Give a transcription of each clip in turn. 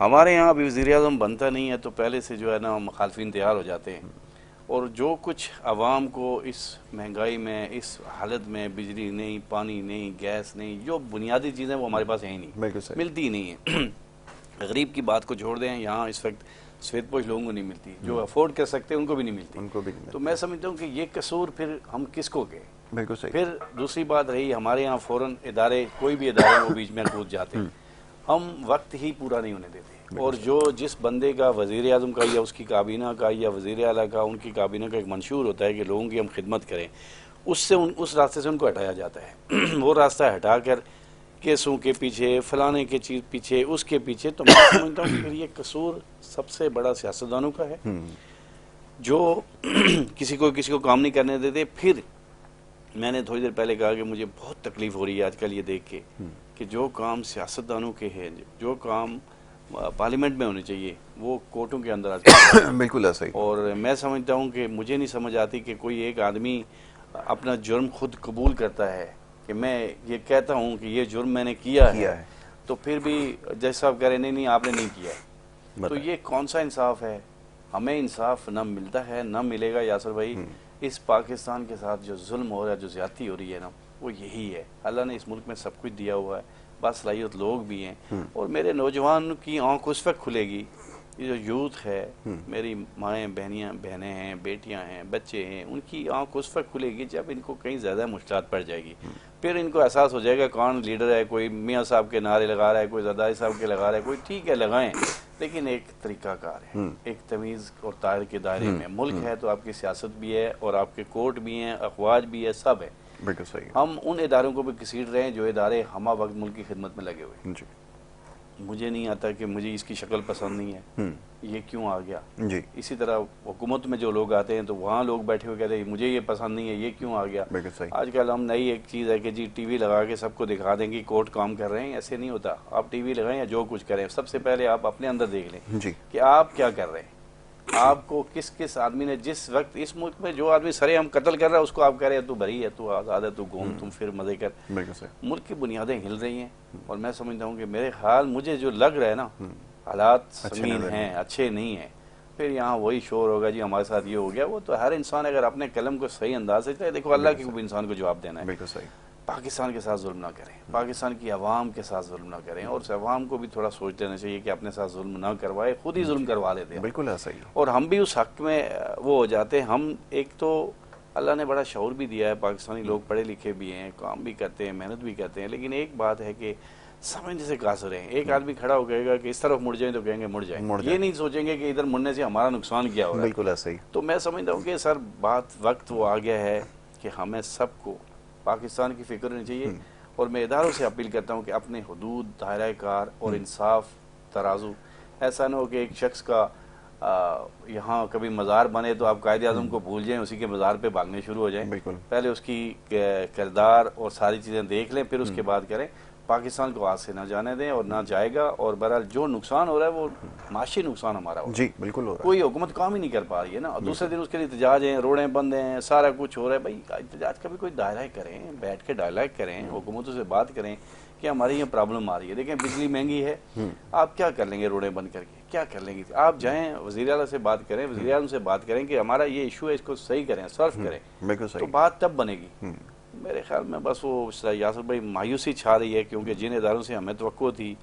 ہمارے یہاں ابھی وزیر اعظم بنتا نہیں ہے تو پہلے سے جو ہے نا مخالفین تیار ہو جاتے ہیں، اور جو کچھ عوام کو اس مہنگائی میں، اس حالت میں، بجلی نہیں، پانی نہیں، گیس نہیں، جو بنیادی چیزیں وہ ہمارے پاس ہیں ہی نہیں، بالکل صحیح. ملتی ہی نہیں ہیں. غریب کی بات کو چھوڑ دیں، یہاں اس وقت سفید پوش لوگوں کو نہیں ملتی، جو افورڈ کر سکتے ہیں ان کو بھی نہیں ملتی. ان کو بھی نہیں تو ملتا. میں سمجھتا ہوں کہ یہ قصور پھر ہم کس کو کہیں. بالکل صحیح. پھر دوسری بات رہی ہمارے یہاں فوراً ادارے، کوئی بھی ادارے وہ بیچ میں کود جاتے ہیں، ہم وقت ہی پورا نہیں ہونے دیتے. اور جو جس بندے کا وزیر اعظم کا یا اس کی کابینہ کا یا وزیر اعلیٰ کا ان کی کابینہ کا ایک منشور ہوتا ہے کہ لوگوں کی ہم خدمت کریں، اس راستے سے ان کو ہٹایا جاتا ہے. وہ راستہ ہٹا کر کیسوں کے پیچھے، فلانے کے چیز پیچھے، اس کے پیچھے. تو میں سمجھتا ہوں کہ پھر یہ قصور سب سے بڑا سیاستدانوں کا ہے، جو کسی کو کام نہیں کرنے دیتے. پھر میں نے تھوڑی دیر پہلے کہا کہ مجھے بہت تکلیف ہو رہی ہے آج کل یہ دیکھ کے کہ جو کام سیاستدانوں کے ہیں، جو کام پارلیمنٹ میں ہونے چاہیے، وہ کورٹوں کے اندر آج کل. بالکل ایسا ہی. اور میں سمجھتا ہوں کہ مجھے نہیں سمجھ آتی کہ کوئی ایک آدمی اپنا جرم خود قبول کرتا ہے کہ میں یہ کہتا ہوں کہ یہ جرم میں نے کیا ہے، تو پھر بھی جج صاحب کہہ رہے نہیں آپ نے نہیں کیا ہے. تو یہ کون سا انصاف ہے؟ ہمیں انصاف نہ ملتا ہے، نہ ملے گا. یاسر بھائی، اس پاکستان کے ساتھ جو ظلم ہو رہا ہے، جو زیادتی ہو رہی ہے نا، وہ یہی ہے. اللہ نے اس ملک میں سب کچھ دیا ہوا ہے، باصلاحیت لوگ بھی ہیں. اور میرے نوجوان کی آنکھ اس وقت کھلے گی، یہ جو یوتھ ہے، میری مائیں بہنیں ہیں، بیٹیاں ہیں، بچے ہیں، ان کی آنکھ اس وقت کھلے گی جب ان کو کہیں زیادہ مشکلات پڑ جائے گی. پھر ان کو احساس ہو جائے گا کون لیڈر ہے. کوئی میاں صاحب کے نعرے لگا رہا ہے، کوئی زرداری صاحب کے لگا رہا ہے، کوئی ٹھیک ہے لگائیں، لیکن ایک طریقہ کار ہے، ایک تمیز اور دائر کے دائرے میں. ملک ہے تو آپ کی سیاست بھی ہے، اور آپ کے کورٹ بھی ہیں، افواج بھی ہے، سب ہے. بالکل صحیح. ہم ان اداروں کو بھی گھسیٹ رہے ہیں جو ادارے ہمہ وقت ملک کی خدمت میں لگے ہوئے. جی. مجھے نہیں آتا کہ مجھے اس کی شکل پسند نہیں ہے، یہ کیوں آ گیا. جی. اسی طرح حکومت میں جو لوگ آتے ہیں تو وہاں لوگ بیٹھے ہوئے کہتے ہیں مجھے یہ پسند نہیں ہے، یہ کیوں آ گیا. بالکل صحیح. آج کل ہم نئی ایک چیز ہے کہ جی ٹی وی لگا کے سب کو دکھا دیں گے کورٹ کام کر رہے ہیں. ایسے نہیں ہوتا. آپ ٹی وی لگائیں یا جو کچھ کریں، سب سے پہلے آپ اپنے اندر دیکھ لیں جی. کہ آپ کیا کر رہے ہیں. آپ کو کس آدمی نے، جس وقت اس ملک میں جو آدمی سرے ہم قتل کر رہا ہے، اس کو آپ کہہ رہے ہیں تو بری ہے، تو آزاد ہے، تو گھوم تم پھر مزے کر. بالکل صحیح. ملک کی بنیادیں ہل رہی ہیں، اور میں سمجھتا ہوں کہ میرے خیال مجھے جو لگ رہا ہے نا، حالات سنگین ہیں، اچھے نہیں ہیں. پھر یہاں وہی شور ہوگا جی ہمارے ساتھ یہ ہو گیا. وہ تو ہر انسان اگر اپنے قلم کو صحیح انداز سے چلے، دیکھو اللہ کی بھی انسان کو جواب دینا ہے. بالکل صحیح. پاکستان کے ساتھ ظلم نہ کریں، پاکستان کی عوام کے ساتھ ظلم نہ کریں، اور اس عوام کو بھی تھوڑا سوچ لینا چاہیے کہ اپنے ساتھ ظلم نہ کروائے، خود ہی ظلم کروا لیتے ہیں. بالکل ایسا ہی. اور ہم بھی اس حق میں وہ ہو جاتے ہیں. ہم ایک تو اللہ نے بڑا شعور بھی دیا ہے، پاکستانی لوگ پڑھے لکھے بھی ہیں، کام بھی کرتے ہیں، محنت بھی کرتے ہیں، لیکن ایک بات ہے کہ سمجھنے سے قاصر ہیں. ایک آدمی کھڑا ہو کہے گا کہ اس طرف مڑ جائیں تو کہیں گے مڑ جائیں، یہ نہیں سوچیں گے کہ ادھر مڑنے سے ہمارا نقصان کیا ہو رہا ہے. بالکل ایسا ہی. تو میں سمجھتا ہوں کہ سر وقت وہ آ گیا ہے کہ ہمیں سب کو پاکستان کی فکر ہونی چاہیے. اور میں اداروں سے اپیل کرتا ہوں کہ اپنے حدود، دائرہ کار اور انصاف ترازو، ایسا نہ ہو کہ ایک شخص کا یہاں کبھی مزار بنے تو آپ قائد اعظم کو بھول جائیں، اسی کے مزار پہ بھاگنے شروع ہو جائیں. پہلے اس کی کردار اور ساری چیزیں دیکھ لیں، پھر اس کے بعد کریں. پاکستان کو ہاتھ سے نہ جانے دیں، اور نہ جائے گا. اور بہرحال جو نقصان ہو رہا ہے وہ معاشی نقصان ہمارا ہو رہا ہے. جی بالکل ہو رہا ہے. کوئی حکومت کام ہی نہیں کر پا رہی ہے نا. اور دوسرے دن اس کے لیے احتجاج ہیں، روڈیں بند ہیں، سارا کچھ ہو رہا ہے. بھائی احتجاج کا بھی کوئی دائرہ کریں، بیٹھ کے ڈائلاگ کریں، حکومتوں سے بات کریں کہ ہماری یہ پرابلم آ رہی ہے. دیکھیں بجلی مہنگی ہے، آپ کیا کر لیں گے روڈیں بند کر کے؟ کیا کر لیں گے؟ آپ جائیں وزیر اعلیٰ سے بات کریں، وزیر اعظم سے بات کریں کہ ہمارا یہ ایشو ہے، اس کو صحیح کریں، سالو کریں، تو بات تب بنے گی. میرے خیال میں بس وہ یاسر بھائی مایوسی چھا رہی ہے، کیونکہ جن اداروں سے ہمیں توقع تھی،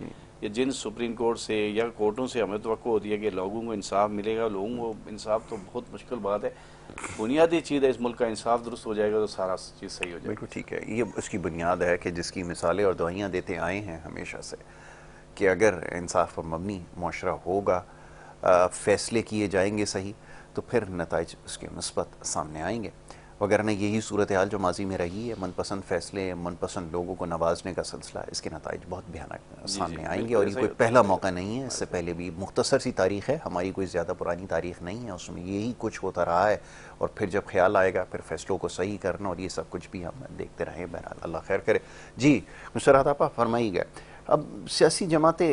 یا جن سپریم کورٹ سے یا کورٹوں سے ہمیں توقع ہوتی ہے کہ لوگوں کو انصاف ملے گا، لوگوں کو انصاف تو بہت مشکل بات ہے. بنیادی چیز ہے اس ملک کا انصاف درست ہو جائے گا تو سارا چیز صحیح ہو جائے گا. بالکل ٹھیک ہے. یہ اس کی بنیاد ہے کہ جس کی مثالیں اور دعائیاں دیتے آئے ہیں ہمیشہ سے، کہ اگر انصاف پر مبنی معاشرہ ہوگا، فیصلے کیے جائیں گے صحیح، تو پھر نتائج اس کے مثبت سامنے آئیں گے. وگرنہ یہی صورتحال جو ماضی میں رہی ہے، من پسند فیصلے، من پسند لوگوں کو نوازنے کا سلسلہ، اس کے نتائج بہت بھیانک سامنے آئیں گے. اور یہ کوئی پہلا موقع نہیں ہے، اس سے پہلے بھی مختصر سی تاریخ ہے ہماری، کوئی زیادہ پرانی تاریخ نہیں ہے، اس میں یہی کچھ ہوتا رہا ہے. اور پھر جب خیال آئے گا پھر فیصلوں کو صحیح کرنا، اور یہ سب کچھ بھی ہم دیکھتے رہیں. بہرحال اللہ خیر کرے. جی نصرت آپا فرمائی گئے. اب سیاسی جماعتیں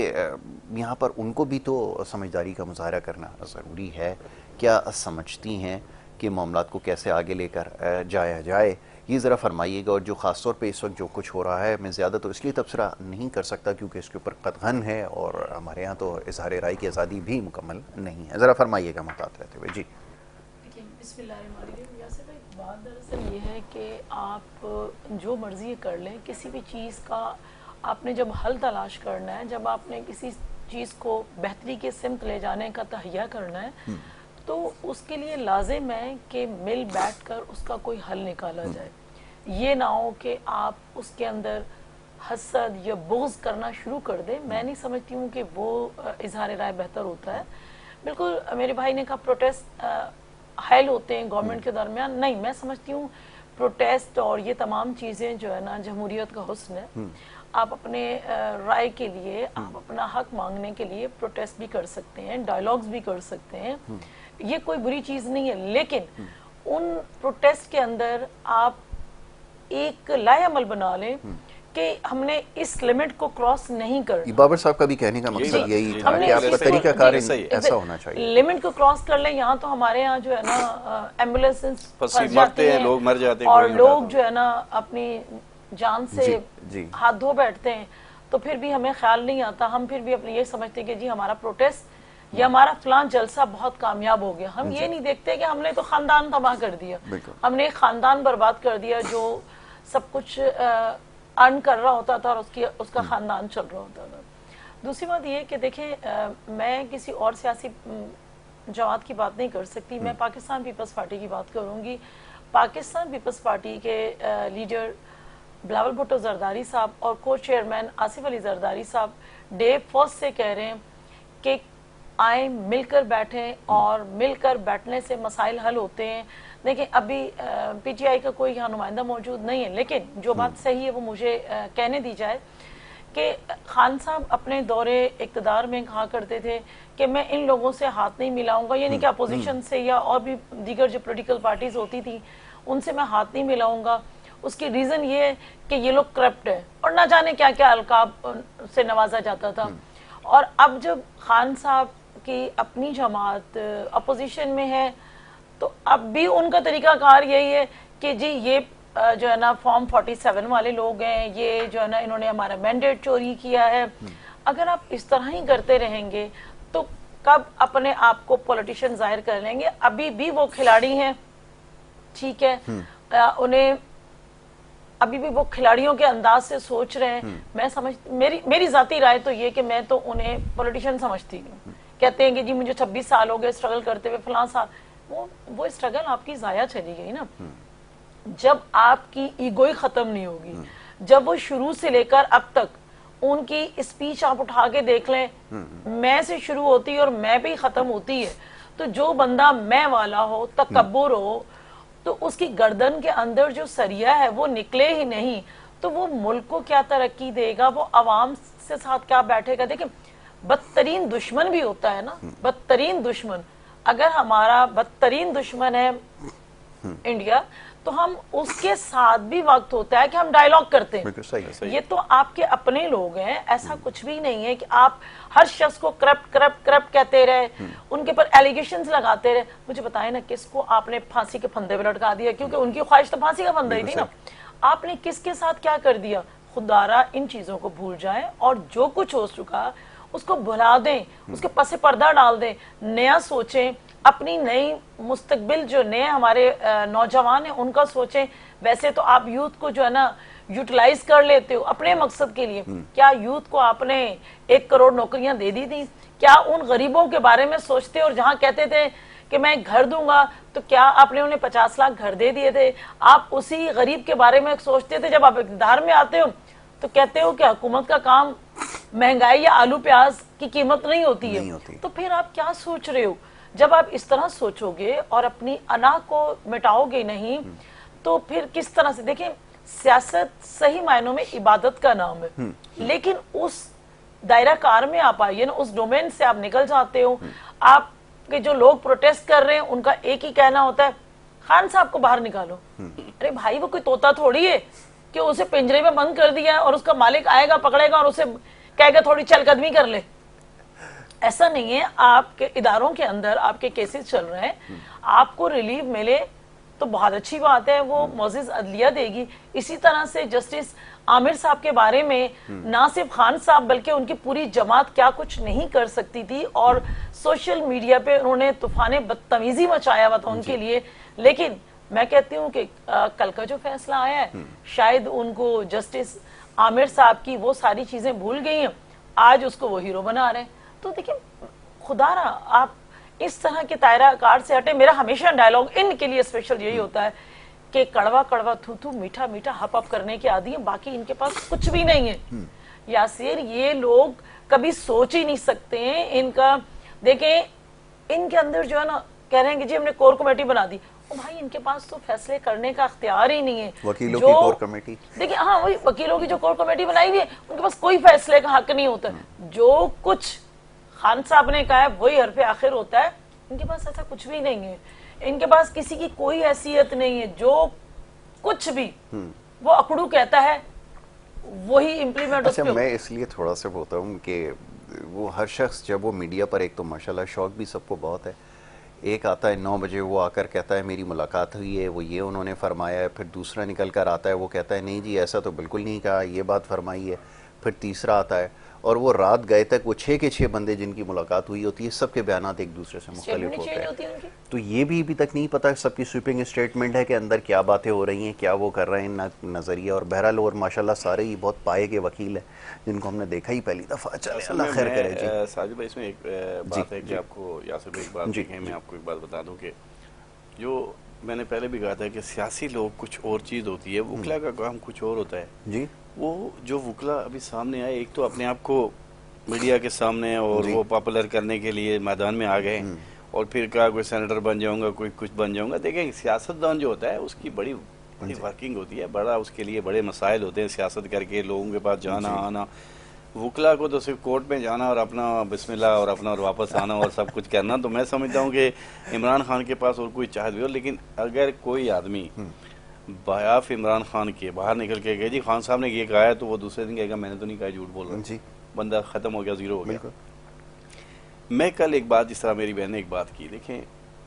یہاں پر ان کو بھی تو سمجھداری کا مظاہرہ کرنا ضروری ہے. کیا سمجھتی ہیں کہ معاملات کو کیسے آگے لے کر جایا جائے، یہ ذرا فرمائیے گا. اور جو خاص طور پہ اس وقت جو کچھ ہو رہا ہے, میں زیادہ تو اس لیے تبصرہ نہیں کر سکتا کیونکہ اس کے اوپر قطعاً ہے اور ہمارے یہاں تو اظہار رائے کی آزادی بھی مکمل نہیں ہے. ذرا فرمائیے گا محتاط رہتے ہوئے. جی بسم اللہ الرحمن الرحیم. یاسر بھائی, بات دراصل یہ ہے کہ آپ جو مرضی کر لیں, کسی بھی چیز کا آپ نے جب حل تلاش کرنا ہے, جب آپ نے کسی چیز کو بہتری کے سمت لے جانے کا تہیہ کرنا ہے, تو اس کے لیے لازم ہے کہ مل بیٹھ کر اس کا کوئی حل نکالا جائے. یہ نہ ہو کہ آپ اس کے اندر حسد یا بغض کرنا شروع کر دیں. میں نہیں سمجھتی ہوں کہ وہ اظہار رائے بہتر ہوتا ہے. بالکل میرے بھائی نے کہا پروٹیسٹ حل ہوتے ہیں گورنمنٹ کے درمیان, نہیں, میں سمجھتی ہوں پروٹیسٹ اور یہ تمام چیزیں جو ہے نا جمہوریت کا حسن ہے. آپ اپنے رائے کے لیے, آپ اپنا حق مانگنے کے لیے پروٹیسٹ بھی کر سکتے ہیں, ڈائیلاگز بھی کر سکتے ہیں, یہ کوئی بری چیز نہیں ہے. لیکن ان پروٹیسٹ کے اندر آپ ایک لائحہ عمل بنا لیں کہ ہم نے اس لیمٹ کو کراس نہیں کرنا. بابر صاحب کا بھی کہنے کا مقصد یہی تھا کہ آپ کا طریقہ کار ایسا ہونا چاہیے. لیمٹ کو کراس کر لیں. یہاں تو ہمارے یہاں جو ہے نا ایمبولینس مرتے ہیں, لوگ مر جاتے ہیں, اور لوگ جو ہے نا اپنی جان سے ہاتھ دھو بیٹھتے ہیں, تو پھر بھی ہمیں خیال نہیں آتا. ہم پھر بھی اپنے یہ سمجھتے ہیں کہ جی ہمارا پروٹیسٹ یا ہمارا فلان جلسہ بہت کامیاب ہو گیا. ہم یہ نہیں دیکھتے کہ ہم نے تو خاندان تباہ کر دیا, ہم نے خاندان برباد کر دیا جو سب کچھ ارن کر رہا ہوتا تھا اور اس کا خاندان چل رہا ہوتا تھا. دوسری بات یہ کہ دیکھیں, میں کسی اور سیاسی جماعت کی بات نہیں کر سکتی, میں پاکستان پیپلز پارٹی کی بات کروں گی. پاکستان پیپلز پارٹی کے لیڈر بلاول بھٹو زرداری صاحب اور کو چیئرمین آصف علی زرداری صاحب ڈے فرسٹ سے کہہ رہے ہیں کہ آئیں مل کر بیٹھیں, اور مل کر بیٹھنے سے مسائل حل ہوتے ہیں. دیکھیں ابھی پی ٹی آئی کا کوئی یہاں نمائندہ موجود نہیں ہے, لیکن جو بات صحیح ہے وہ مجھے کہنے دی جائے کہ خان صاحب اپنے دورے اقتدار میں کہا کرتے تھے کہ میں ان لوگوں سے ہاتھ نہیں ملاؤں گا, یعنی کہ اپوزیشن سے یا اور بھی دیگر جو پولیٹیکل پارٹیز ہوتی تھیں ان سے میں ہاتھ نہیں ملاؤں گا. اس کی ریزن یہ ہے کہ یہ لوگ کرپٹ ہے, اور نہ جانے کیا کیا القاب سے نوازا جاتا تھا. اور اب جب خان صاحب کی اپنی جماعت اپوزیشن میں ہے تو اب بھی ان کا طریقہ کار یہی ہے کہ جی یہ جو ہے نا فارم 47 والے لوگ ہیں, یہ جو ہے نا انہوں نے ہمارا مینڈیٹ چوری کیا ہے. اگر آپ اس طرح ہی کرتے رہیں گے تو کب اپنے آپ کو پولیٹیشین ظاہر کر لیں گے؟ ابھی بھی وہ کھلاڑی ہیں, ٹھیک ہے, انہیں ابھی بھی وہ کھلاڑیوں کے انداز سے سوچ رہے ہیں. میں میری ذاتی رائے تو یہ کہ میں تو انہیں پولیٹیشین سمجھتی ہوں. کہتے ہیں کہ جی مجھے 26 سال ہو گئے اسٹرگل کرتے ہوئے, فلاں سال. وہ اسٹرگل آپ کی ضائع چلی گئی نا. جب آپ کی ایگوئی ختم نہیں ہوگی, جب وہ شروع سے لے کر اب تک ان کی اسپیچ آپ اٹھا کے دیکھ لیں, میں سے شروع ہوتی ہے اور میں بھی ختم ہوتی ہے, تو جو بندہ میں والا ہو, تکبر ہو, تو اس کی گردن کے اندر جو سریا ہے وہ نکلے ہی نہیں, تو وہ ملک کو کیا ترقی دے گا, وہ عوام سے ساتھ کیا بیٹھے گا. دیکھیں بدترین دشمن بھی ہوتا ہے نا, بدترین دشمن. اگر ہمارا بدترین دشمن ہے انڈیا, تو ہم اس کے ساتھ بھی وقت ہوتا ہے کہ ہم ڈائیلاگ کرتے ہیں. یہ تو آپ کے اپنے لوگ ہیں, ایسا کچھ بھی نہیں ہے کہ آپ ہر شخص کو کرپٹ کرپٹ کرپٹ کہتے رہے, ان کے پر ایلیگیشنز لگاتے رہے. مجھے بتائیں نا کس کو آپ نے پھانسی کے پھندے پہ لٹکا دیا, کیونکہ ان کی خواہش تو پھانسی کا پھندا ہی تھی نا. آپ نے کس کے ساتھ کیا کر دیا؟ خدارا ان چیزوں کو بھول جائیں اور جو کچھ ہو چکا اس کو بھلا دیں, اس کے پس پردہ ڈال دیں, نیا سوچیں, اپنی نئی مستقبل جو نئے ہمارے نوجوان ہیں ان کا سوچیں. ویسے تو آپ یوتھ کو جو ہے نا یوٹیلائز کر لیتے ہو اپنے مقصد کے لیے. کیا یوتھ کو آپ نے 1 کروڑ نوکریاں دے دی تھی؟ کیا ان غریبوں کے بارے میں سوچتے, اور جہاں کہتے تھے کہ میں گھر دوں گا تو کیا آپ نے انہیں 50 لاکھ گھر دے دیے تھے؟ آپ اسی غریب کے بارے میں سوچتے تھے. جب آپ اقتدار میں آتے ہو تو کہتے ہو کہ حکومت کا کام مہنگائی یا آلو پیاز کی قیمت نہیں ہوتی ہے. تو پھر آپ کیا سوچ رہے ہو؟ جب آپ اس طرح سوچو گے اور اپنی انا کو مٹاؤ گے نہیں, تو پھر کس طرح سے؟ دیکھیں سیاست صحیح معنوں میں عبادت کا نام ہے, لیکن اس دائرہ کار میں آپ آئیے نا, اس ڈومین سے آپ نکل جاتے ہو. آپ کے جو لوگ پروٹیسٹ کر رہے ہیں ان کا ایک ہی کہنا ہوتا ہے خان صاحب کو باہر نکالو. ارے بھائی وہ کوئی طوطا تھوڑی ہے کہ اسے پنجرے میں بند کر دیا ہے اور اس کا مالک آئے گا پکڑے گا اور اسے کہے گا تھوڑی چل قدمی کر لے. ایسا نہیں ہے. آپ کے اداروں کے اندر آپ کے کیسز چل رہے ہیں, آپ کو ریلیف ملے تو بہت اچھی بات ہے, وہ معزز عدلیہ دے گی. اسی طرح سے جسٹس عامر صاحب کے بارے میں نہ صرف خان صاحب بلکہ ان کی پوری جماعت کیا کچھ نہیں کر سکتی تھی, اور سوشل میڈیا پہ انہوں نے طوفان بدتمیزی مچایا ہوا تھا ان کے لیے. لیکن میں کہتی ہوں کہ کل کا جو فیصلہ آیا ہے, شاید ان کو جسٹس عامر صاحب کی وہ ساری چیزیں بھول گئی ہیں, آج اس کو وہ ہیرو بنا رہے ہیں. تو دیکھیں خدا را آپ اس طرح کے دائرہ کار سے ہٹے. میرا ہمیشہ ڈائلاگ ان کے لیے اسپیشل یہی ہوتا ہے کہ کڑوا کڑوا تھو تھو میٹھا میٹھا ہپ اپ کرنے کے عادی ہیں, باقی ان کے پاس کچھ بھی نہیں ہے. یاسر یہ لوگ کبھی سوچ ہی نہیں سکتے ہیں. ان کا دیکھیں ان کے اندر جو ہے نا کہہ رہے ہیں کہ جی ہم نے کور کمیٹی بنا دی, بھائی ان کے پاس تو فیصلے کرنے کا اختیار ہی نہیں ہے. وکیلوں کی کور کمیٹی دیکھیں, ہاں وہی وکیلوں کی جو کور کمیٹی بنائی ہوئی ہے ان کے پاس کوئی فیصلے کا حق نہیں ہوتا. جو کچھ خان صاحب نے کہا ہے وہی حرف آخر ہوتا ہے. ان کے پاس ایسا کچھ بھی نہیں ہے, ان کے پاس کسی کی کوئی حیثیت نہیں ہے. جو کچھ بھی وہ اکڑو کہتا ہے وہی امپلیمنٹ. اچھا میں اس لیے تھوڑا سا ہوتا ہوں کہ وہ ہر شخص جب وہ میڈیا پر, ایک تو ماشاءاللہ شوق بھی سب کو بہت ہے, ایک آتا ہے 9 بجے وہ آ کر کہتا ہے میری ملاقات ہوئی ہے, وہ یہ انہوں نے فرمایا ہے, پھر دوسرا نکل کر آتا ہے وہ کہتا ہے نہیں جی ایسا تو بالکل نہیں کہا, یہ بات فرمائی ہے, پھر تیسرا آتا ہے, اور وہ رات گئے تک وہ 6 کے 6 بندے جن کی ملاقات ہوئی ہوتی ہے سب کے بیانات ایک دوسرے سے مختلف ہوتے ہیں. تو یہ بھی ابھی تک نہیں پتا سب کی سویپنگ اسٹیٹمنٹ ہے کہ اندر کیا باتیں ہو رہی ہیں, کیا وہ کر رہے ہیں نظریہ. اور بہرحال اور ماشاءاللہ سارے ہی بہت پائے کے وکیل ہیں جن کو ہم نے دیکھا ہی پہلی دفعہ. چلے اللہ خیر کرے. جی ساجد بھائی اس میں ایک بات ہے کہ آپ کو یاسر بھائی ایک بات دیکھیں, میں آپ کو ایک بات بتا دوں کہ جو میں نے پہلے بھی کہا تھا کہ سیاسی لوگ کچھ اور چیز ہوتی ہے, وکلا کا کام کچھ اور ہوتا ہے. جی وہ جو وکلا ابھی سامنے آئے, ایک تو اپنے آپ کو میڈیا کے سامنے اور وہ پاپولر کرنے کے لیے میدان میں آ گئے, اور پھر کہا کوئی سینیٹر بن جاؤں گا, کوئی کچھ بن جاؤں گا. دیکھیں سیاستدان جو ہوتا ہے اس کی بڑی ورکنگ ہوتی ہے, بڑا اس کے لیے بڑے مسائل ہوتے ہیں, سیاست کر کے لوگوں کے پاس جانا آنا. وکلا کو تو صرف کورٹ میں جانا اور اپنا بسم اللہ اور اپنا اور واپس آنا اور سب کچھ کرنا. تو میں سمجھتا ہوں کہ عمران خان کے پاس اور کوئی چاہت بھی ہو, لیکن اگر کوئی آدمی بخلاف عمران خان کے باہر نکل کے کہ جی خان صاحب نے یہ کہا ہے, تو وہ دوسرے دن کہے گا میں نے تو نہیں کہا, جھوٹ بول رہا. جی بندہ ختم ہو گیا, زیرو ہو گیا. میں کل ایک بات, جس طرح میری بہن نے ایک بات کی, دیکھیں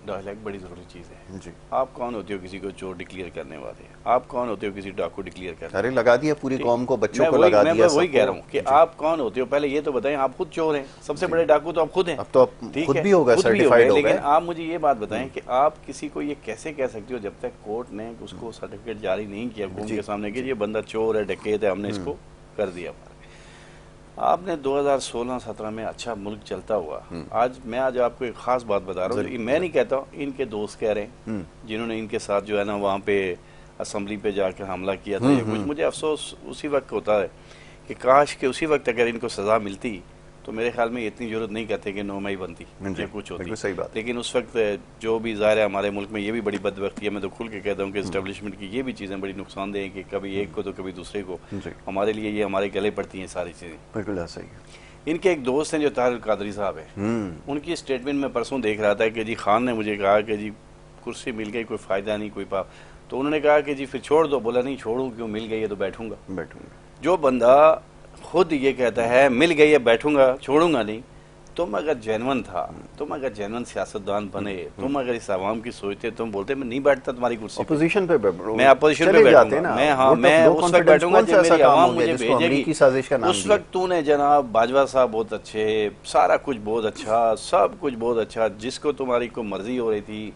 ڈائلاگ بڑی ضروری چیز ہے. جی آپ کون ہوتے ہو کسی کو چور ڈکلیئر کرنے والے, آپ کون ہوتے ہو کسی ڈاکو ڈکلیئر کرنے. ارے لگا دیا پوری قوم کو, بچوں کو لگا دیا. میں وہی کہہ رہا ہوں کہ آپ کون ہوتے ہو, پہلے یہ تو بتائیں. آپ خود چور ہیں, سب سے بڑے ڈاکو تو آپ خود ہیں. اب تو خود بھی ہوگا, سرٹیفائیڈ ہوگا. لیکن آپ مجھے یہ بات بتائیں کہ آپ کسی کو یہ کیسے کہہ سکتے ہو جب تک کورٹ نے اس کو سرٹیفکیٹ جاری نہیں کیا قوم کے سامنے کہ یہ بندہ چور ہے, ڈکیت ہے, ہم نے اس کو کر دیا. آپ نے 2016-17 میں اچھا ملک چلتا ہوا. میں آج آپ کو ایک خاص بات بتا رہا ہوں, میں نہیں کہتا ہوں, ان کے دوست کہہ رہے ہیں جنہوں نے ان کے ساتھ جو ہے نا وہاں پہ اسمبلی پہ جا کر حملہ کیا تھا. مجھے افسوس اسی وقت ہوتا ہے کہ کاش کہ اسی وقت اگر ان کو سزا ملتی تو میرے خیال میں اتنی ضرورت نہیں کرتے کہ 9 مئی بنتی یا کچھ ہوتی. لیکن اس وقت جو بھی ظاہر ہے ہمارے ملک میں یہ بھی بڑی بدبختی ہے. میں تو کھل کے کہتا ہوں کہ اسٹیبلشمنٹ کی یہ بھی چیزیں بڑی نقصان دہ ہیں کہ کبھی ایک کو تو کبھی دوسرے کو. ہمارے لیے یہ ہمارے گلے پڑتی ہیں ساری چیزیں. بالکل صحیح. ان کے ایک دوست ہیں جو طاہر القادری صاحب ہیں, ان کی اسٹیٹمنٹ میں پرسوں دیکھ رہا تھا کہ جی خان نے مجھے کہا کہ جی کرسی مل گئی, کوئی فائدہ نہیں, کوئی تو انہوں نے کہا کہ جی پھر چھوڑ دو. بولا نہیں چھوڑوں, کیوں, مل گئی ہے تو بیٹھوں گا. جو بندہ خود یہ کہتا ہے مل گئی ہے بیٹھوں گا, چھوڑوں گا نہیں, تم اگر جینون تھا, تم اگر جینون سیاستدان بنے, تم اگر اس عوام کی سوچتے, تم بولتے میں نہیں بیٹھتا تمہاری کرسی اپوزیشن پہ, میں اپوزیشن پہ بیٹھوں گا, میں اس وقت بیٹھوں گا جب میری عوام مجھے بھیجے گی. اس وقت تو نے جناب باجوہ صاحب بہت اچھے, سارا کچھ بہت اچھا, سب کچھ بہت اچھا, جس کو تمہاری کو مرضی ہو رہی تھی,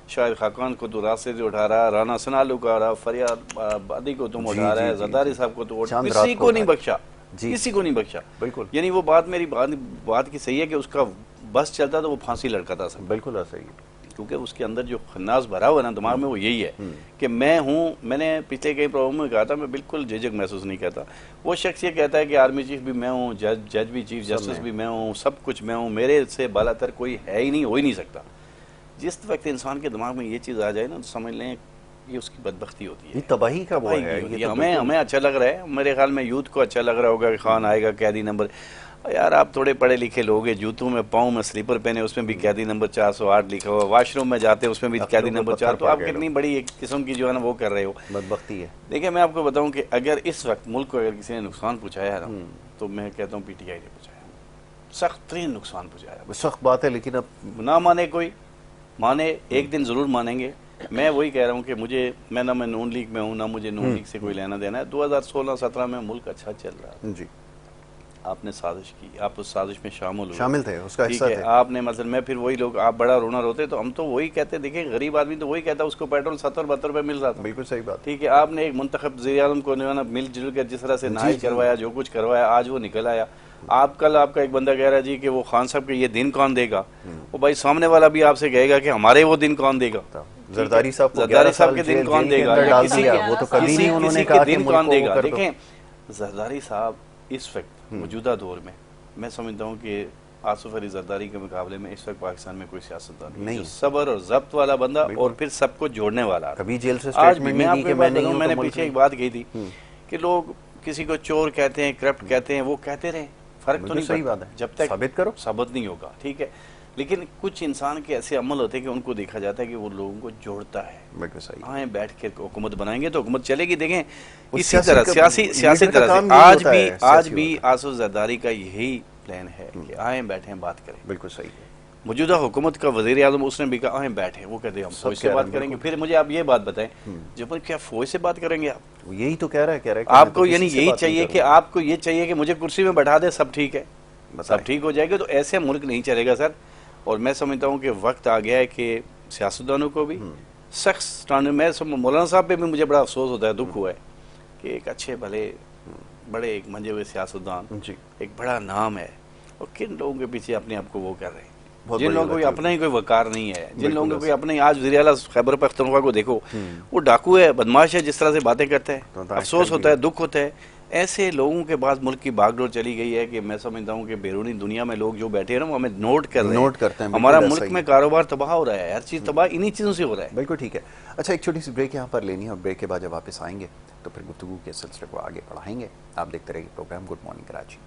شاید خاقان کو تو راستے سے اٹھا رہا, رانا سنالو کا رہا, فریاد بادی کو تم اٹھا رہا ہے, زرداری صاحب کو تو کسی کو نہیں بخشا, کسی کو نہیں بخشا. بالکل, یعنی وہ بات میری بات کی صحیح ہے کہ اس کا بس چلتا تو وہ پھانسی لڑکا تھا. بالکل صحیح, کیونکہ اس کے اندر جو خناس بھرا ہوا نا دماغ میں, وہ یہی ہے کہ میں ہوں. میں نے پچھلے کئی پروگرام میں کہا تھا, میں بالکل جھجک محسوس نہیں کرتا. وہ شخص یہ کہتا ہے کہ آرمی چیف بھی میں ہوں, جج بھی, چیف جسٹس بھی میں ہوں, سب کچھ میں ہوں, میرے سے بالا تر کوئی ہے ہی نہیں, ہو ہی نہیں سکتا. جس وقت انسان کے دماغ میں یہ چیز آ جائے نا, تو سمجھ لیں یہ اس کی بدبختی ہوتی ہے, تباہی کا وہ ہے. ہمیں اچھا لگ رہا ہے, میرے خیال میں یوتھ کو اچھا لگ رہا ہوگا کہ خان آئے گا قیدی نمبر. یار آپ تھوڑے پڑھے لکھے لوگ ہیں, جوتوں میں پاؤں میں سلیپر پہنے, اس میں بھی قیدی نمبر 408 لکھا ہوا, واش روم میں جاتے ہیں اس میں بھی قیدی نمبر 4. تو آپ کتنی بڑی ایک قسم کی جو ہے نا وہ کر رہے ہو, بدبختی ہے. دیکھیں میں آپ کو بتاؤں کہ اگر اس وقت ملک کو اگر کسی نے نقصان پہنچایا ہے نا, تو میں کہتا ہوں پی ٹی آئی نے پہنچایا, سخت ترین نقصان پہنچایا. سخت بات ہے, لیکن اب نہ مانے کوئی, مانے ایک دن ضرور مانیں گے, میں وہی کہہ رہا ہوں کہ میں نون لیگ میں ہوں، نہ مجھے نون لیگ سے کوئی لینا دینا ہے. 2016-17 میں ملک اچھا چل رہا جی. آپ نے سازش کی، آپ اس سازش میں شامل تھے، اس کا حصہ تھے آپ نے. مثلا میں پھر وہی لوگ، آپ بڑا رونا روتے تو ہم تو وہی کہتے، دیکھیں غریب آدمی تو وہی کہتا اس کو پیٹرول 70-72 روپے مل رہا تھا. بالکل صحیح بات. ٹھیک ہے، آپ نے ایک منتخب وزیر اعظم کو مل جل کر جس طرح سے نہائی کروایا، جو کچھ کروایا، آج وہ نکل آیا. آپ کل آپ کا ایک بندہ کہہ رہا جی کہ وہ خان صاحب کے یہ دن کون دے گا، وہ بھائی سامنے والا بھی آپ سے کہے گا کہ ہمارے وہ دن کون دے گا. زرداری صاحب کے دن کون دے گا، یا کسی کے دن کون دے گا. دیکھیں زرداری صاحب اس وقت موجودہ دور میں سمجھتا ہوں کہ آصف علی زرداری کے مقابلے میں اس وقت پاکستان میں کوئی سیاستدان نہیں جو صبر اور ضبط والا بندہ اور پھر سب کو جوڑنے والا. کبھی جیل سے آج بھی میں آپ کو بات بتاؤں، میں نے پیچھے ایک بات کہی تھی کہ لوگ کسی کو چور کہتے ہیں، کرپٹ کہتے ہیں، وہ کہتے رہیں، فرق تو نہیں پڑتا جب تک ثابت نہیں ہوگا. ٹھیک ہے، لیکن کچھ انسان کے ایسے عمل ہوتے ہیں کہ ان کو دیکھا جاتا ہے کہ وہ لوگوں کو جوڑتا ہے. آئیں بیٹھ کے حکومت بنائیں گے تو حکومت چلے گی. دیکھیں اسی طرح سیاسی طرح سے آج بھی آصف زرداری کا یہی پلان ہے کہ آئیں بیٹھیں بات کریں. بالکل صحیح ہے. موجودہ حکومت کا وزیر اعظم اس نے بھی کہا آئیں بیٹھیں، وہ کہتے ہیں ہم فوج سے بات کریں گے. پھر مجھے آپ یہ بات بتائیں، جب کیا فوج سے بات کریں گے آپ؟ یہی تو کہہ رہا ہے آپ کو، یعنی یہی چاہیے کہ آپ کو یہ چاہیے کہ مجھے کرسی میں بیٹھا دے، سب ٹھیک ہے، سب ٹھیک ہو جائے گا. تو ایسے ملک نہیں چلے گا سر. اور میں سمجھتا ہوں کہ وقت آ گیا ہے کہ سیاستدانوں کو بھی سخت سٹینڈ. میں مولانا صاحب پہ بھی مجھے بڑا افسوس ہوتا ہے، دکھ ہوا ہے کہ ایک اچھے بھلے بڑے ایک منجے ہوئے سیاستدان، ایک بڑا نام ہے، اور کن لوگوں کے پیچھے اپنے آپ کو وہ کر رہے ہیں، جن لوگوں کو اپنا ہی کوئی وقار نہیں ہے، جن لوگوں کو کوئی اپنے. آج وزیر اعلیٰ خیبر پختونخوا کو دیکھو، وہ ڈاکو ہے، بدماش ہے، جس طرح سے باتیں کرتا ہے. افسوس ہوتا ہے، دکھ ہوتا ہے. ایسے لوگوں کے بعد ملک کی باغ ڈور چلی گئی ہے کہ میں سمجھتا ہوں کہ بیرونی دنیا میں لوگ جو بیٹھے ہیں نا وہ ہمیں نوٹ کر رہے ہیں. ہمارا ملک میں کاروبار تباہ ہو رہا ہے، ہر چیز تباہ انہی چیزوں سے ہو رہا ہے. بالکل ٹھیک ہے. اچھا ایک چھوٹی سی بریک یہاں پر لینی ہے، اور بریک کے بعد جب واپس آئیں گے تو پھر گفتگو کے سلسلے کو آگے بڑھائیں گے. آپ دیکھتے رہیے پروگرام گڈ مارننگ کراچی.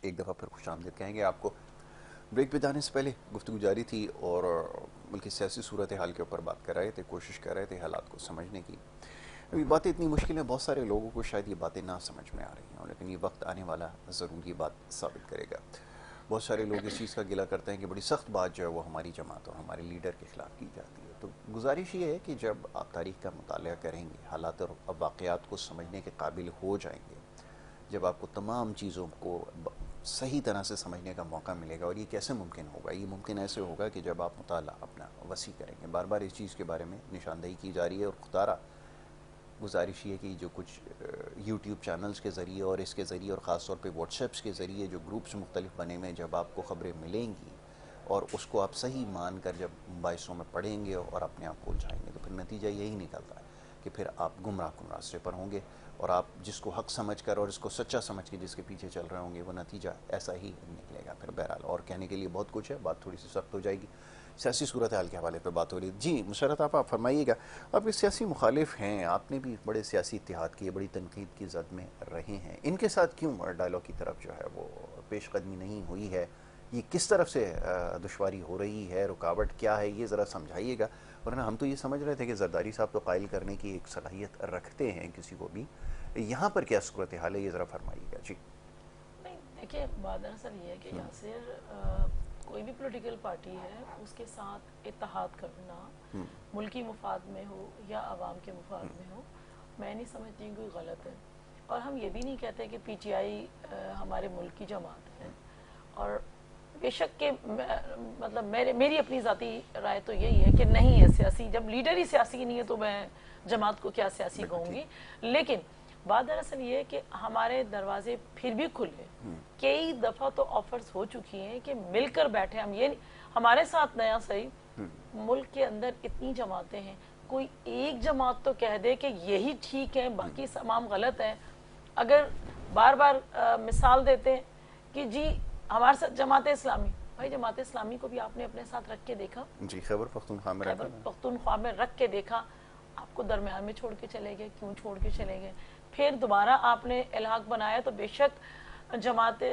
ایک دفعہ پھر خوش آمدید کہیں گے آپ کو. بریک پہ جانے سے پہلے گفتگو جاری تھی اور ملک کی سیاسی صورتحال کے اوپر بات کر رہے تھے، کوشش کر رہے تھے حالات کو سمجھنے کی. ابھی باتیں اتنی مشکل ہیں، بہت سارے لوگوں کو شاید یہ باتیں نہ سمجھ میں آ رہی ہیں، لیکن یہ وقت آنے والا ضرور یہ بات ثابت کرے گا. بہت سارے لوگ اس چیز کا گلہ کرتے ہیں کہ بڑی سخت بات جو ہے وہ ہماری جماعت اور ہمارے لیڈر کے خلاف کی جاتی ہے. تو گزارش یہ ہے کہ جب آپ تاریخ کا مطالعہ کریں گے، حالات اور واقعات کو سمجھنے کے قابل ہو جائیں گے، جب آپ کو تمام چیزوں کو صحیح طرح سے سمجھنے کا موقع ملے گا. اور یہ کیسے ممکن ہوگا؟ یہ ممکن ایسے ہوگا کہ جب آپ مطالعہ اپنا وسیع کریں گے. بار بار اس چیز کے بارے میں نشاندہی کی جا رہی ہے، اور خطارہ گزارش یہ کہ جو کچھ یوٹیوب چینلز کے ذریعے اور اس کے ذریعے، اور خاص طور پہ واٹس ایپس کے ذریعے جو گروپس مختلف بنے ہوئے ہیں، جب آپ کو خبریں ملیں گی اور اس کو آپ صحیح مان کر جب باعثوں میں پڑھیں گے اور اپنے آپ کو الجھائیں گے، تو پھر نتیجہ یہی نکلتا ہے کہ پھر آپ گمراہ کن راستے پر ہوں گے، اور آپ جس کو حق سمجھ کر اور اس کو سچا سمجھ کے جس کے پیچھے چل رہے ہوں گے، وہ نتیجہ ایسا ہی نکلے گا. پھر بہرحال اور کہنے کے لیے بہت کچھ ہے، بات تھوڑی سی سخت ہو جائے گی. سیاسی صورتحال کے حوالے پہ بات ہو رہی ہے. جی مشرت آپ فرمائیے گا. آپ ایک سیاسی مخالف ہیں، آپ نے بھی بڑے سیاسی اتحاد کیے، بڑی تنقید کی زد میں رہے ہیں. ان کے ساتھ کیوں ڈائلاگ کی طرف جو ہے وہ پیش قدمی نہیں ہوئی ہے؟ یہ کس طرف سے دشواری ہو رہی ہے؟ رکاوٹ کیا ہے؟ یہ ذرا سمجھائیے گا. ورنہ ہم تو یہ سمجھ رہے تھے کہ زرداری صاحب تو قائل کرنے کی ایک صلاحیت رکھتے ہیں کسی کو بھی. یہاں پر کیا صورتحال ہے، یہ ذرا فرمائیے گا. جی نہیں دیکھیے، بات دراصل یہ ہے کہ یاسر کوئی بھی پولیٹیکل پارٹی ہے، اس کے ساتھ اتحاد کرنا ملکی مفاد میں ہو یا عوام کے مفاد میں ہو، میں نہیں سمجھتی کوئی غلط ہے. اور ہم یہ بھی نہیں کہتے کہ پی ٹی آئی ہمارے ملک کی جماعت ہے. اور بے شک کہ مطلب میری اپنی ذاتی رائے تو یہی ہے کہ نہیں ہے سیاسی. جب لیڈر ہی سیاسی نہیں ہے تو میں جماعت کو کیا سیاسی کہوں گی. لیکن بات دراصل یہ ہے کہ ہمارے دروازے پھر بھی کھلے. کئی دفعہ تو آفرز ہو چکی ہیں کہ مل کر بیٹھے ہم. یہ ہمارے ساتھ نیا صحیح، ملک کے اندر اتنی جماعتیں ہیں، کوئی ایک جماعت تو کہہ دے کہ یہی ٹھیک ہے، باقی تمام غلط ہیں. اگر بار بار مثال دیتے ہیں کہ جی ہمارے ساتھ جماعت اسلامی، بھائی جماعت اسلامی کو بھی آپ نے اپنے ساتھ رکھ کے دیکھا؟ جی خیبر پختونخوا میں رکھ کے دیکھا. آپ کو درمیان میں چھوڑ کے چلے گئے. کیوں چھوڑ کے چلے گئے؟ پھر دوبارہ آپ نے الحاق بنایا تو بے شک جماعت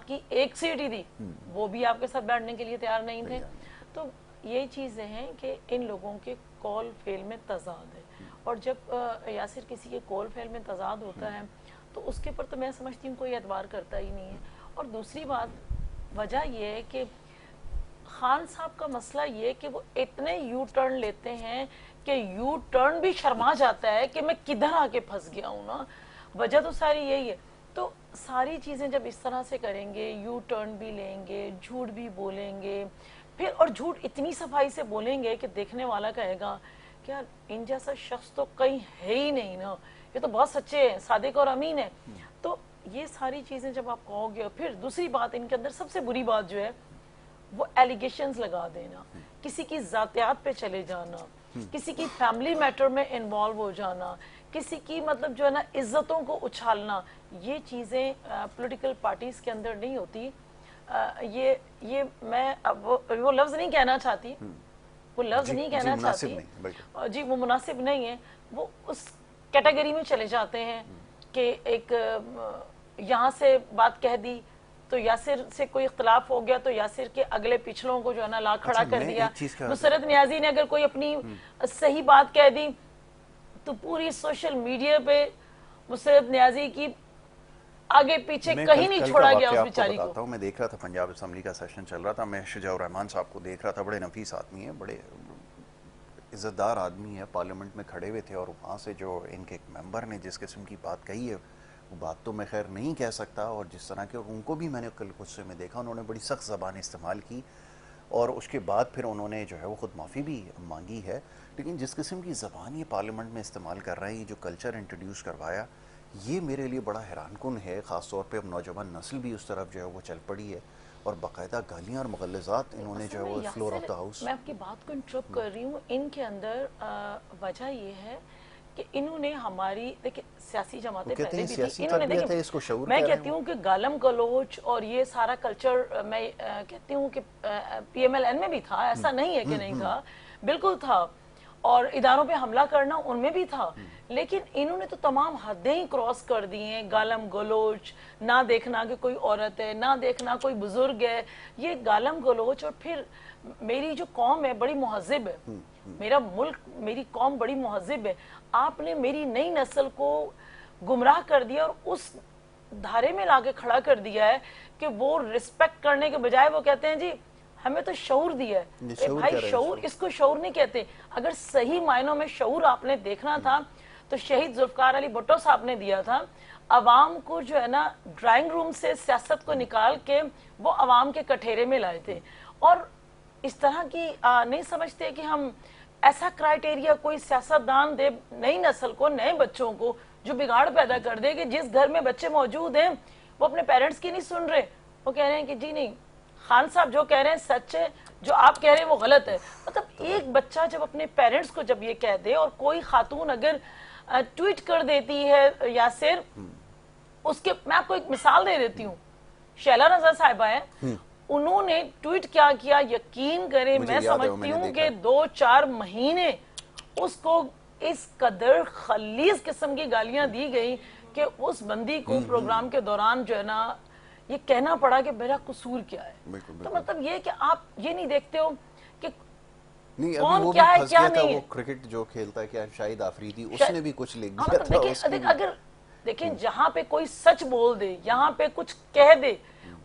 کی ایک سیٹ ہی دی، وہ بھی آپ کے ساتھ بیٹھنے کے لیے تیار نہیں تھے. تو یہ چیزیں ہیں کہ ان لوگوں کے کال فیل میں تضاد ہے، اور جب یاسر کسی کے کال فیل میں تضاد ہوتا ہے تو اس کے اوپر تو میں سمجھتی ہوں کوئی اعتبار کرتا ہی نہیں ہے. اور دوسری بات وجہ یہ ہے کہ خان صاحب کا مسئلہ یہ کہ وہ اتنے یو ٹرن لیتے ہیں کہ یو ٹرن بھی شرما جاتا ہے کہ میں کدھر آ کے پھنس گیا ہوں نا. وجہ تو ساری یہی ہے. تو ساری چیزیں جب اس طرح سے کریں گے، یو ٹرن بھی لیں گے، جھوٹ بھی بولیں گے، پھر اور جھوٹ اتنی صفائی سے بولیں گے کہ دیکھنے والا کہے گا کہ یار ان جیسا شخص تو کہیں ہے ہی نہیں نا، یہ تو بہت سچے ہیں، صادق اور امین ہے. تو یہ ساری چیزیں جب آپ کہو گے. پھر دوسری بات ان کے اندر سب سے بری بات جو ہے وہ ایلیگیشنز لگا دینا، کسی کی ذاتیات پہ چلے جانا، کسی کی فیملی میٹر میں انوالو ہو جانا، کسی کی مطلب جو ہے نا عزتوں کو اچھالنا. یہ چیزیں پولیٹیکل پارٹیز کے اندر نہیں ہوتی. یہ میں اب وہ لفظ نہیں کہنا چاہتی، وہ لفظ نہیں کہنا چاہتی جی، وہ مناسب نہیں ہے. وہ اس کیٹیگری میں چلے جاتے ہیں کہ ایک یہاں سے بات کہہ دی تو یاسر سے کوئی اختلاف ہو گیا تو یاسر کے اگلے پچھلوں کو جو ہے نا لا کھڑا کر دیا. نصرت نیازی نے اگر کوئی اپنی صحیح بات کہہ دی تو پوری سوشل میڈیا پہ نصرت نیازی کی آگے پیچھے کہیں نہیں چھوڑا گیا اس بیچاری کو. میں دیکھ رہا تھا پنجاب اسمبلی کا سیشن چل رہا تھا، میں شجاع الرحمان صاحب کو دیکھ رہا تھا. بڑے نفیس آدمی ہیں، بڑے عزت دار آدمی ہے، پارلیمنٹ میں کھڑے ہوئے تھے اور وہاں سے جو ان کے ایک ممبر نے جس قسم کی بات کہی ہے وہ بات تو میں خیر نہیں کہہ سکتا، اور جس طرح کے ان کو بھی میں نے کل غصے میں دیکھا، انہوں نے بڑی سخت زبان استعمال کی اور اس کے بعد پھر انہوں نے جو ہے وہ خود معافی بھی مانگی ہے. لیکن جس قسم کی زبان یہ پارلیمنٹ میں استعمال کر رہے ہیں، یہ جو کلچر انٹروڈیوس کروایا، یہ میرے لیے بڑا حیران کن ہے. خاص طور پہ اب نوجوان نسل بھی اس طرف جو ہے وہ چل پڑی ہے اور باقاعدہ گالیاں اور مغلظات انہوں نے جو ہے وہ فلور آف دا ہاؤس. میں آپ کی بات کو انٹرپٹ کر رہی ہوں. ان کے اندر وجہ یہ ہے کہ انہوں نے ہماری دیکھیں سیاسی جماعتیں پہلے بھی تھی، انہوں نے دیکھیں میں کہتی ہوں کہ گالم گلوچ اور یہ سارا کلچر میں کہتی ہوں کہ پی ایم ایل این میں بھی تھا، ایسا نہیں ہے کہ نہیں تھا، بالکل تھا، اور اداروں پہ حملہ کرنا ان میں بھی تھا. لیکن انہوں نے تو تمام حدیں ہی کراس کر دی ہیں. گالم گلوچ، نہ دیکھنا کہ کوئی عورت ہے، نہ دیکھنا کوئی بزرگ ہے، یہ گالم گلوچ. اور پھر میری جو قوم ہے بڑی مہذب ہے، میرا ملک میری قوم بڑی مہذب ہے. آپ نے میری نئی نسل کو گمراہ کر دیا اور اس دھارے میں لا کے کھڑا کر دیا ہے کہ وہ رسپیکٹ کرنے کے بجائے وہ کہتے ہیں جی ہمیں تو شعور دیا ہے. بھائی شعور، اس کو شعور نہیں کہتے. اگر صحیح معنوں میں شعور آپ نے دیکھنا تھا تو شہید ذوالفقار علی بھٹو صاحب نے دیا تھا. عوام کو جو ہے نا ڈرائنگ روم سے سیاست کو نکال کے وہ عوام کے کٹھیرے میں لائے تھے. اور اس طرح کی نہیں سمجھتے کہ ہم ایسا کرائٹیریا کوئی سیاستدان دے نئی نسل کو، نئے بچوں کو، جو بگاڑ پیدا کر دے کہ جس گھر میں بچے موجود ہیں وہ اپنے پیرنٹس کی نہیں سن رہے، وہ کہہ رہے ہیں کہ جی نہیں خان صاحب جو کہہ رہے ہیں سچ ہے، جو آپ کہہ رہے ہیں وہ غلط ہے. مطلب ایک بچہ جب اپنے پیرنٹس کو جب یہ کہہ دے، اور کوئی خاتون اگر ٹویٹ کر دیتی ہے یاسر، اس کے میں آپ کو ایک مثال دے دیتی ہوں. شیلا رضا صاحبہ ہیں، انہوں نے ٹویٹ کیا کیا، یقین کریں میں سمجھتی ہوں کہ 2-4 مہینے اس کو اس قدر خلیظ قسم کی گالیاں دی گئی کہ اس بندی کو پروگرام کے دوران جو ہے نا یہ کہنا پڑا کہ میرا قصور کیا ہے. تو مطلب یہ کہ آپ یہ نہیں دیکھتے ہو کہ کون کیا ہے کیا نہیں ہے. وہ کرکٹ جو کھیلتا ہے کیا شاہد آفریدی، اس نے بھی کچھ لکھ دیا تھا. اگر دیکھیں جہاں پہ کوئی سچ بول دے، یہاں پہ کچھ کہہ دے،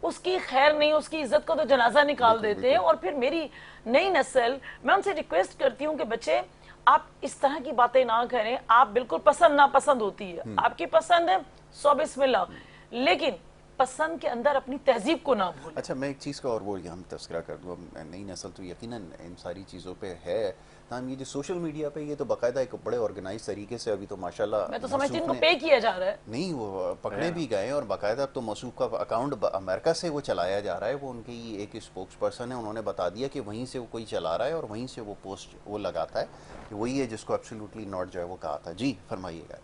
اس کی خیر نہیں، اس کی عزت کو تو جنازہ نکال دیتے ہیں. اور پھر میری نئی نسل، میں ان سے ریکویسٹ کرتی ہوں کہ بچے آپ اس طرح کی باتیں نہ کریں. آپ بالکل پسند ناپسند ہوتی ہے، آپ کی پسند ہے سو بسم اللہ، لیکن پسند کے اندر اپنی تہذیب کو نہ بھولیں. اچھا میں ایک چیز کا اور وہ یہاں تذکرہ کر دوں. نئی نسل تو یقیناً ان ساری چیزوں پہ ہے. تاہم یہ جو سوشل میڈیا پہ یہ تو باقاعدہ ایک بڑے آرگنائز طریقے سے ابھی تو ماشاءاللہ میں تو سمجھتی ہوں ان کو پے کیا جا رہا ہے. نہیں وہ پکڑے بھی گئے اور باقاعدہ اب تو موصوف کا اکاؤنٹ امریکہ سے وہ چلایا جا رہا ہے. وہ ان کی ایک اسپوکس پرسن ہے، انہوں نے بتا دیا کہ وہیں سے وہ کوئی چلا رہا ہے اور وہیں سے وہ پوسٹ وہ لگاتا ہے کہ وہی ہے جس کو ایبسلیوٹلی ناٹ جو ہے وہ کہا تھا. جی فرمائیے گا.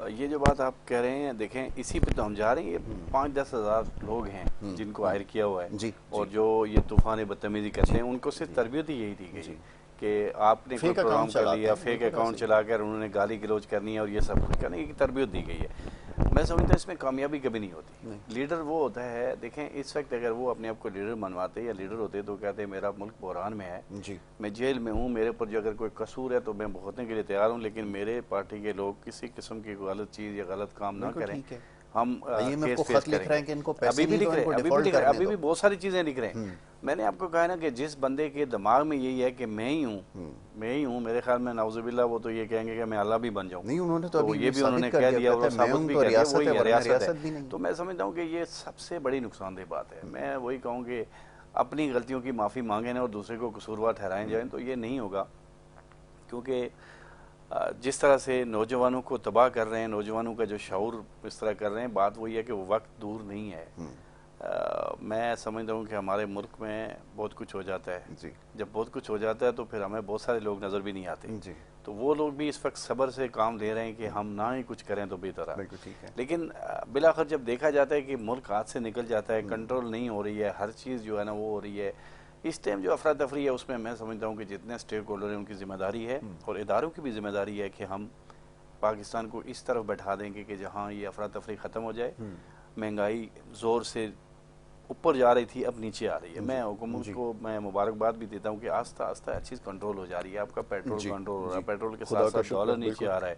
یہ جو بات آپ کہہ رہے ہیں دیکھیں اسی پہ تو ہم جا رہے ہیں. یہ 5-10 ہزار لوگ ہیں جن کو ہائر کیا ہوا ہے اور جو یہ طوفان بدتمیزی کرتے ہیں ان کو صرف تربیت ہی یہی دی گئی کہ آپ نے کوئی پروگرام کر لیا، فیک اکاؤنٹ چلا کر انہوں نے گالی گلوچ کرنی ہے اور یہ سب کچھ کرنے کی تربیت دی گئی ہے. میں سمجھتا ہوں اس میں کامیابی کبھی نہیں ہوتی. لیڈر وہ ہوتا ہے, دیکھیں اس وقت اگر وہ اپنے آپ کو لیڈر منواتے یا لیڈر ہوتے تو کہتے میرا ملک بحران میں ہے, میں جیل میں ہوں, میرے اوپر جو اگر کوئی قصور ہے تو میں بھگتنے کے لیے تیار ہوں, لیکن میرے پارٹی کے لوگ کسی قسم کی غلط چیز یا غلط کام نہ کریں, ہم کیس فیس کریں گے. ابھی بھی لکھ رہے ہیں, ابھی بھی بہت ساری چیزیں لکھ رہے ہیں. میں نے آپ کو کہا نا کہ جس بندے کے دماغ میں یہی ہے کہ میں ہی ہوں, میرے خیال میں نعوذ باللہ وہ تو یہ کہیں گے کہ میں اللہ بھی بن جاؤں. نہیں, انہوں نے تو یہ بھی انہوں نے کہہ دیا اور ثابت بھی کر دیا وہی ریاست ہے. تو میں سمجھتا ہوں کہ یہ سب سے بڑی نقصان دہ بات ہے. میں وہی کہوں کہ اپنی غلطیوں کی معافی مانگیں اور دوسرے کو قصوروار ٹھہرائیں جائیں تو یہ نہیں ہوگا, کیونکہ جس طرح سے نوجوانوں کو تباہ کر رہے ہیں, نوجوانوں کا جو شعور اس طرح کر رہے ہیں, بات وہی ہے کہ وہ وقت دور نہیں ہے. میں سمجھتا ہوں کہ ہمارے ملک میں بہت کچھ ہو جاتا ہے, جب بہت کچھ ہو جاتا ہے تو پھر ہمیں بہت سارے لوگ نظر بھی نہیں آتے, تو وہ لوگ بھی اس وقت صبر سے کام لے رہے ہیں کہ ہم نہ ہی کچھ کریں تو بہتر ہے. لیکن بلاخر جب دیکھا جاتا ہے کہ ملک ہاتھ سے نکل جاتا ہے, کنٹرول نہیں ہو رہی ہے, ہر چیز جو ہے نا وہ ہو رہی ہے, اس ٹائم جو افراتفری ہے اس میں سمجھتا ہوں کہ جتنے اسٹیک ہولڈر ہیں ان کی ذمہ داری ہے اور اداروں کی بھی ذمہ داری ہے کہ ہم پاکستان کو اس طرف بیٹھا دیں گے کہ جہاں یہ افراتفری ختم ہو جائے. مہنگائی زور سے اوپر جا رہی تھی, اب نیچے آ رہی ہے. میں حکومت کو میں مبارکباد بھی دیتا ہوں کہ آہستہ آہستہ ہر چیز کنٹرول ہو جا رہی ہے. آپ کا پیٹرول کنٹرول ہو رہا ہے, پیٹرول کے ساتھ ساتھ ڈالر نیچے آ رہا ہے.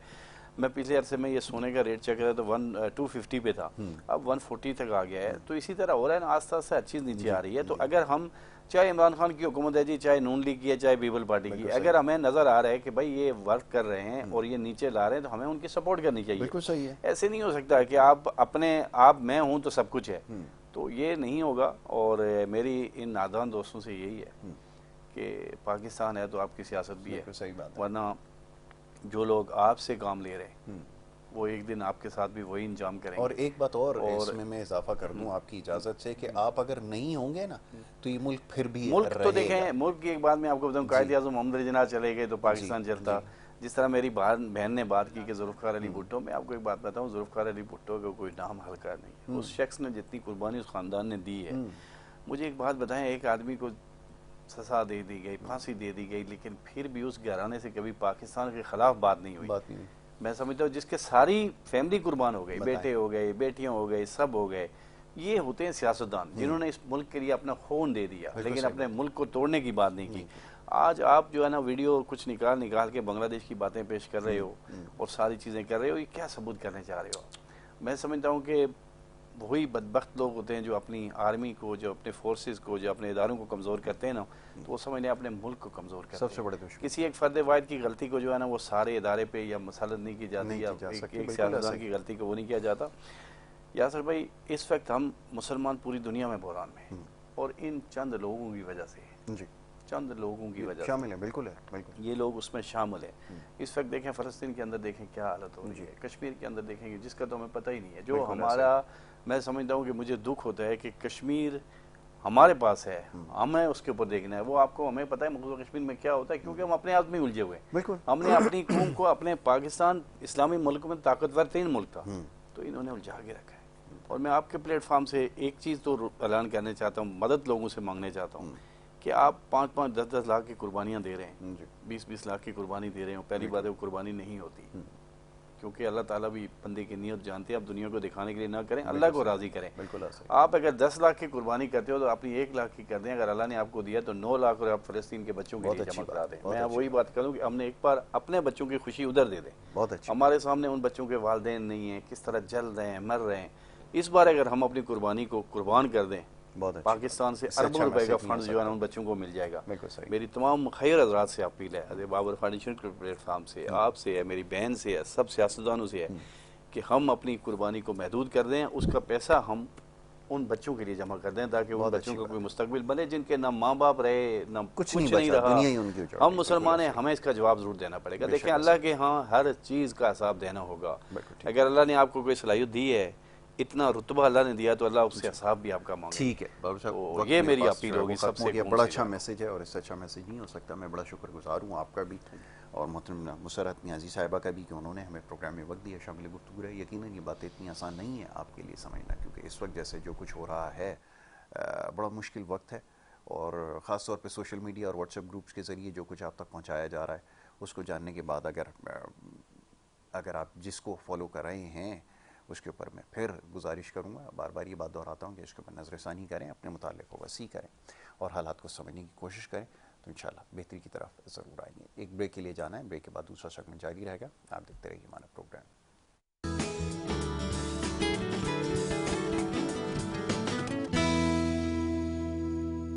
میں پچھلے عرصے میں یہ سونے کا ریٹ چیک کر رہا تھا 250 پہ تھا, اب 140 تک آ گیا ہے. تو اسی طرح ہو رہا ہے نا, آہستہ آہستہ ہر چیز نیچے آ رہی ہے. تو اگر ہم چاہے عمران خان کی حکومت ہے جی, چاہے نون لیگ کی ہے, چاہے پیپل پارٹی کی, اگر ہمیں نظر آ رہا ہے کہ بھائی یہ ورک کر رہے ہیں اور یہ نیچے لا رہے ہیں تو ہمیں ان کی سپورٹ کرنی چاہیے. بالکل صحیح ہے. ایسے نہیں ہو سکتا کہ آپ میں ہوں تو سب کچھ ہے, تو یہ نہیں ہوگا. اور میری ان نادان دوستوں سے یہی ہے کہ پاکستان ہے تو آپ کی سیاست بھی ہے, ورنہ جو لوگ آپ سے کام لے رہے ہیں وہ ایک دن آپ کے ساتھ بھی وہی انجام کریں گے. اور ایک بات اور اس میں اضافہ کر دوں آپ کی اجازت سے کہ آپ اگر نہیں ہوں گے نا تو یہ ملک پھر بھی ملک تو دیکھیں, ملک کی ایک بات میں آپ کو بتاؤں, قائد اعظم محمد علی جناح چلے گئے تو پاکستان چلتا. جس طرح میری بہن نے بات کی کہ ذوالفقار علی بھٹو, میں آپ کو ایک بات بتاؤں, ذوالفقار علی بھٹو کا کوئی نام ہلکا نہیں. اس شخص نے جتنی قربانی اس خاندان نے دی ہے, مجھے ایک بات بتائیں, ایک آدمی کو سزا دے دی گئی, پھانسی دے دی گئی, لیکن پھر بھی اس گھرانے سے کبھی پاکستان کے خلاف بات نہیں ہوئی. میں سمجھتا ہوں جس کے ساری فیملی قربان ہو گئی, بیٹے ہو گئے, بیٹیاں ہو گئے, سب ہو گئے, یہ ہوتے ہیں سیاستدان جنہوں نے اس ملک کے لیے اپنا خون دے دیا لیکن اپنے ملک کو توڑنے کی بات نہیں کی. آج آپ جو ہے نا ویڈیو کچھ نکال کے بنگلہ دیش کی باتیں پیش کر رہے ہو اور ساری چیزیں کر رہے ہو, یہ کیا ثبوت کرنے چاہ رہے ہو؟ میں سمجھتا ہوں کہ وہی بدبخت لوگ ہوتے ہیں جو اپنی آرمی کو, جو اپنے فورسز کو, جو اپنے اداروں کو کمزور کرتے ہیں نا, تو وہ سمجھتے ہیں اپنے ملک کو کمزور کرتے ہیں. سب سے بڑے دشمن کسی ایک فرد واحد کی غلطی کو جو ہے نا وہ سارے ادارے پہ یا مسلط نہیں کی جاتی, یا ایک سیاستدان کی غلطی کو وہ نہیں کیا جاتا. یاسر بھائی, اس وقت ہم مسلمان پوری دنیا میں بحران میں ہیں اور ان چند لوگوں کی وجہ سے, چند لوگوں کی وجہ شامل ہیں. بالکل ہے, یہ لوگ اس میں شامل ہیں. اس وقت دیکھیں فلسطین کے اندر دیکھیں کیا حالت ہو رہی ہے, کشمیر کے اندر دیکھیں گے جس کا تو ہمیں پتہ ہی نہیں ہے. جو ہمارا, میں سمجھتا ہوں کہ مجھے دکھ ہوتا ہے کہ کشمیر ہمارے پاس ہے, ہمیں اس کے اوپر دیکھنا ہے. وہ آپ کو, ہمیں پتہ ہے مقبوضہ کشمیر میں کیا ہوتا ہے, کیونکہ ہم اپنے آپ میں الجھے ہوئے ہیں. ہم نے اپنی قوم کو, اپنے پاکستان اسلامی ملک میں طاقتور ترین ملک تھا, تو انہوں نے الجھا کے رکھا ہے. اور میں آپ کے پلیٹ فارم سے ایک چیز تو اعلان کرنے چاہتا ہوں, مدد لوگوں سے مانگنے چاہتا ہوں کہ آپ 5-5, 10-10 لاکھ کی قربانیاں دے رہے ہیں, 20-20 لاکھ کی قربانی دے رہے ہوں. پہلی بات ہے وہ قربانی نہیں ہوتی, کیونکہ اللہ تعالیٰ بھی بندے کی نیت جانتے ہیں. آپ دنیا کو دکھانے کے لیے نہ کریں, اللہ کو راضی کریں. آپ اگر 10 لاکھ کی قربانی کرتے ہو تو اپنی 1 لاکھ کی کر دیں. اگر اللہ نے آپ کو دیا تو 9 لاکھ اور آپ فلسطین کے بچوں کے لیے جمع کرا دیں. میں وہی بات کروں کہ ہم نے ایک بار اپنے بچوں کی خوشی ادھر دے دیں. ہمارے سامنے ان بچوں کے والدین نہیں ہیں, کس طرح جل رہے ہیں, مر رہے ہیں. اس بار اگر ہم اپنی قربانی کو قربان کر دیں, پاکستان سے اربوں روپے کا فنڈ جو ہے نا ان بچوں کو مل جائے گا. میری تمام خیر حضرات سے اپیل ہے, بابر فاؤنڈیشن کے پلیٹ فارم سے, آپ سے ہے, میری بہن سے ہے, سب سیاستدانوں سے ہے کہ ہم اپنی قربانی کو محدود کر دیں. اس کا پیسہ ہم ان بچوں کے لیے جمع کر دیں تاکہ ان بچوں کا کوئی مستقبل بنے جن کے نہ ماں باپ رہے, نہ کچھ نہیں رہا. ہم مسلمان ہیں, ہمیں اس کا جواب ضرور دینا پڑے گا. دیکھیں, اللہ کے ہاں ہر چیز کا حساب دینا ہوگا. اگر اللہ نے آپ کو کوئی صلاحیت دی ہے, اتنا رتبہ اللہ نے دیا, تو اللہ اس سے حساب بھی آپ کا مانگے. ٹھیک ہے بابر صاحب, یہ میری اپیل ہوگی سب سے. بڑا اچھا میسج ہے اور اس سے اچھا میسج نہیں ہو سکتا. میں بڑا شکر گزار ہوں آپ کا بھی اور محترم مسرت نیازی صاحبہ کا بھی کہ انہوں نے ہمیں پروگرام میں وقت دیا, شامل گفتگو رہی. یقیناً یہ باتیں اتنی آسان نہیں ہیں آپ کے لیے سمجھنا, کیونکہ اس وقت جیسے جو کچھ ہو رہا ہے بڑا مشکل وقت ہے, اور خاص طور پہ سوشل میڈیا اور واٹس ایپ گروپس کے ذریعے جو کچھ آپ تک پہنچایا جا رہا ہے اس کو جاننے کے بعد اگر آپ جس کو فالو کر رہے ہیں اس کے اوپر میں پھر گزارش کروں گا، بار بار یہ بات دہراتا ہوں کہ اس کے اوپر نظر ثانی کریں، اپنے مطالعے کو وسیع کریں اور حالات کو سمجھنے کی کوشش کریں، تو انشاءاللہ بہتری کی طرف ضرور آئیں گے۔ ایک بریک کے لیے جانا ہے، بریک کے بعد دوسرا سیگمنٹ جاری رہے گا، آپ دیکھتے رہیے ہمارا پروگرام۔